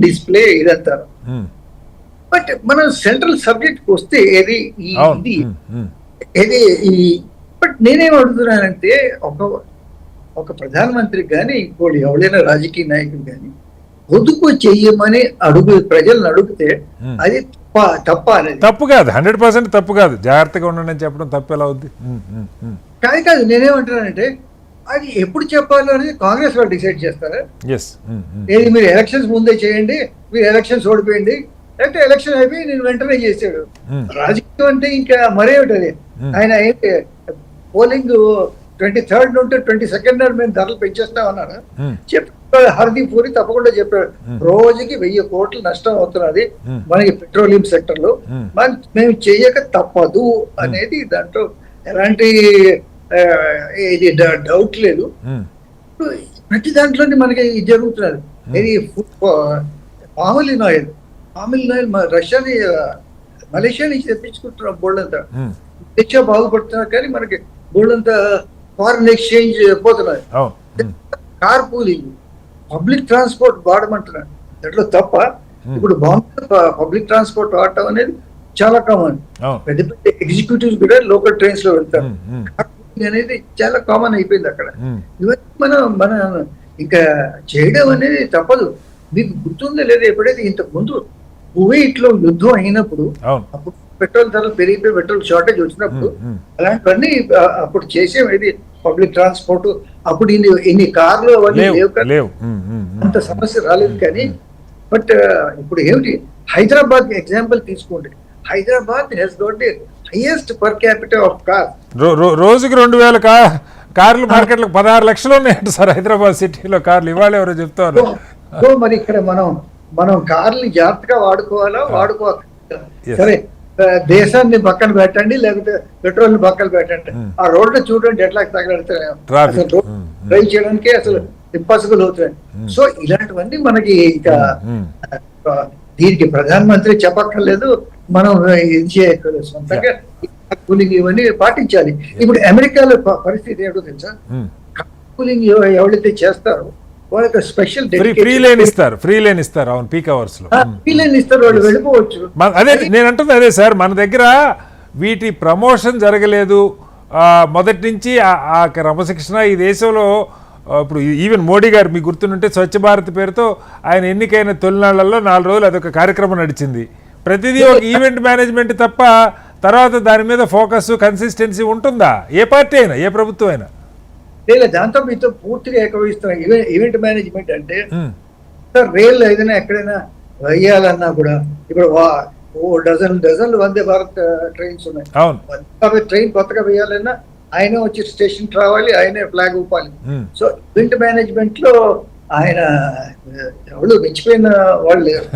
Display ఇదంతా. But మనం central subject వస్తే ఏది ఏది ఈ బట్ నేనేం అడుగుతున్నానంటే ఒక ప్రధానమంత్రికి కానీ ఇంకోటి ఎవరైనా రాజకీయ నాయకుడు కానీ పొదుపు చెయ్యమని ప్రజలను అడిగితే అది తప్ప అనేది తప్పు కాదు. 100% తప్పు కాదు. జాగ్రత్తగా ఉండండి అని చెప్పడం తప్పు ఎలా అవుద్ది? కాదు నేనేమంటున్నానంటే అది ఎప్పుడు చెప్పాలో అనేది కాంగ్రెస్ వాళ్ళు డిసైడ్ చేస్తారా? ఏది మీరు ఎలక్షన్స్ ముందే చేయండి, మీరు ఎలక్షన్స్ ఓడిపోయింది, లేకపోతే ఎలక్షన్ అయిపోయి నేను వెంటనే చేసాడు. రాజకీయం అంటే ఇంకా మరేమిటది? ఆయన ఏంటి పోలింగ్ 23rd నుండి 22nd మేము ధరలు పెంచేస్తామన్నాడు. చెప్పాడు హర్దీప్ పూరి, తప్పకుండా చెప్పాడు రోజుకి 1000 కోట్లు నష్టం అవుతున్నది మనకి పెట్రోలియం సెక్టర్ లో, మేము చెయ్యక తప్పదు అనేది దాంట్లో ఎలాంటి ఇది డౌట్ లేదు. ప్రతి దాంట్లోనే మనకి జరుగుతున్నది. ఇది పామిలిన్ ఆయిల్ రష్యాని మలేషియా నుంచి తెప్పించుకుంటున్నాం బోల్డంతా. మలేషియా బాగుపడుతున్నారు కానీ మనకి బోల్డంతా ఫారిన్ ఎక్స్చేంజ్ పోతున్నది. కార్ పూలింగ్, పబ్లిక్ ట్రాన్స్పోర్ట్ వాడమంటున్నాడు, దాంట్లో తప్ప. ఇప్పుడు బాంబే పబ్లిక్ ట్రాన్స్పోర్ట్ వాడటం అనేది చాలా కామన్. పెద్ద పెద్ద ఎగ్జిక్యూటివ్స్ కూడా లోకల్ ట్రైన్స్ లో వెళ్తారు. అనేది చాలా కామన్ అయిపోయింది అక్కడ. ఇవన్నీ మన ఇంకా చేయడం అనేది తప్పదు. మీకు గుర్తుందో లేదా, ఎప్పుడైతే ఇంతకు ముందు కువైట్ లో యుద్ధం అయినప్పుడు అప్పుడు పెట్రోల్ ధరలు పెరిగిపోయి పెట్రోల్ షార్టేజ్ వచ్చినప్పుడు అలాంటివన్నీ అప్పుడు చేసేది పబ్లిక్ ట్రాన్స్పోర్ట్. అప్పుడు ఇన్ని కార్లు అవన్నీ లేవు, అంత సమస్య రాలేదు. కానీ బట్ ఇప్పుడు ఏమిటి, హైదరాబాద్ ఎగ్జాంపుల్ తీసుకోండి. Hyderabad has got the highest per capital of car. రోజుకి 2000 కార్లు మార్కెట్లో 16 లక్షలు ఉన్నాయంట సార్ హైదరాబాద్ సిటీలో కార్లు. ఇవాళ ఎవరో చెప్తారు. సో మరి ఇక్కడ మనం కార్లు జాగ్రత్తగా వాడుకోవాలి. సరే, దేశాన్ని పక్కన పెట్టండి, లేకపోతే పెట్రోల్ ని పక్కన పెట్టండి. ఆ రోడ్డు చూడండి ఎట్లా తగలడుతున్నాయి. అసలు డ్రైవ్ చేయడానికి అసలు ఇంపాసిబుల్ అవుతున్నాయి. సో ఇలాంటివన్నీ మనకి ఇక దీనికి ప్రధానమంత్రి చెప్పక్కర్లేదు, మనం ఇది చేయక్కర్లేదు. సొంతంగా కూలింగ్ ఇవన్నీ పాటించాలి. ఇప్పుడు అమెరికాలో పరిస్థితి ఏంటో తెలుసా? కూలింగ్ ఎవరైతే చేస్తారో వాళ్ళకి స్పెషల్ ఫ్రీ లేన్ ఇస్తారు. అవును, పీక్ అవర్స్ లో ఫ్రీ లేన్ ఇస్తారు, వాళ్ళు వెళ్ళిపోవచ్చు. అదే నేను అంటుంది అదే సార్, మన దగ్గర వీటి ప్రమోషన్ జరగలేదు మొదటి నుంచి. ఆ క్రమశిక్షణ ఈ దేశంలో ఇప్పుడు ఈవెన్ మోడీ గారు మీకు గుర్తుంటే స్వచ్ఛ భారత్ పేరుతో ఆయన ఎన్నికైన తొలినాళ్లలో 4 రోజులు అదొక కార్యక్రమం నడిచింది. ప్రతిదీ ఒక ఈవెంట్ మేనేజ్మెంట్ తప్ప తర్వాత దాని మీద ఫోకస్ కన్సిస్టెన్సీ ఉంటుందా? ఏ పార్టీ అయినా, ఏ ప్రభుత్వం అయినా లేదు. దాంతో మీతో పూర్తిగా ఏకీభవిస్తాం. ఈవెంట్ మేనేజ్మెంట్ అంటే సార్, రైలు ఏదైనా ఎక్కడైనా వేయాలన్నా కూడా ఇప్పుడు డజన్లు వందే భారత్ ట్రైన్స్ ఉన్నాయి. వందే భారత్ ట్రైన్ కొత్తగా వేయాలన్నా ఆయన వచ్చి స్టేషన్ రావాలి, ఆయనే ఫ్లాగ్ ఊపాలి. సో ఈవెంట్ మేనేజ్మెంట్ లో ఆయన ఎవరు మెచ్చిపోయిన వాళ్ళు లేరు.